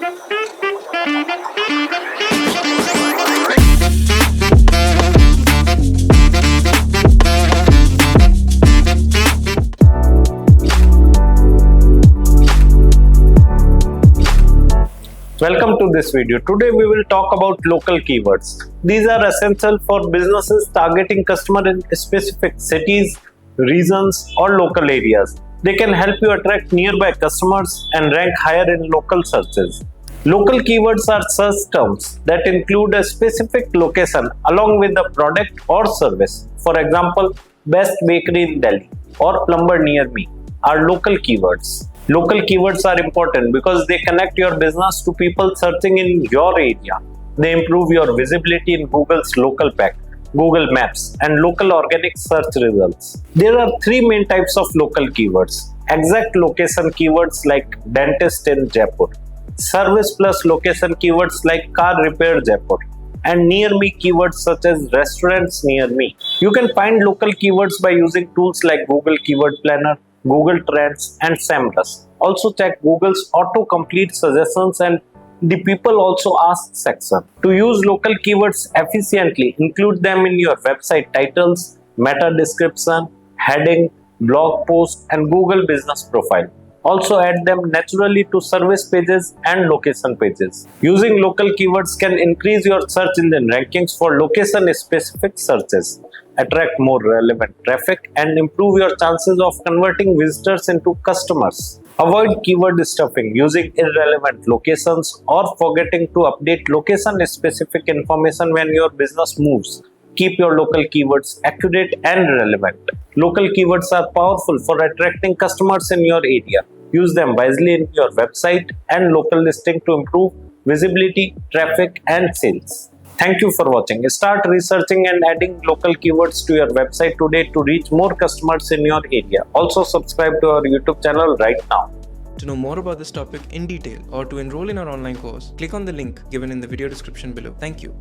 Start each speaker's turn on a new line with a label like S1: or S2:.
S1: Welcome to this video. Today we will talk about local keywords. These are essential for businesses targeting customers in specific cities, regions or local areas. They can help you attract nearby customers and rank higher in local searches. Local keywords are search terms that include a specific location along with the product or service. For example, best bakery in Delhi or plumber near me are local keywords. Local keywords are important because they connect your business to people searching in your area. They improve your visibility in Google's local pack, Google Maps, and local organic search results. There are three main types of local keywords: exact location keywords like dentist in Jaipur, service plus location keywords like car repair Jaipur, and near me keywords such as restaurants near me. You can find local keywords by using tools like Google Keyword Planner, Google Trends and SEMrush. Also check Google's autocomplete suggestions and the people also ask section. To use local keywords efficiently, include them in your website titles, meta description, heading, blog post and Google business profile. Also add them naturally to service pages and location pages. Using local keywords can increase your search engine rankings for location specific searches, attract more relevant traffic and improve your chances of converting visitors into customers. Avoid keyword stuffing using irrelevant locations or forgetting to update location specific information when your business moves. Keep your local keywords accurate and relevant. Local keywords are powerful for attracting customers in your area. Use them wisely in your website and local listing to improve visibility, traffic and sales. Thank you for watching. Start researching and adding local keywords to your website today to reach more customers in your area. Also subscribe to our YouTube channel right now.
S2: To know more about this topic in detail or to enroll in our online course, click on the link given in the video description below. Thank you.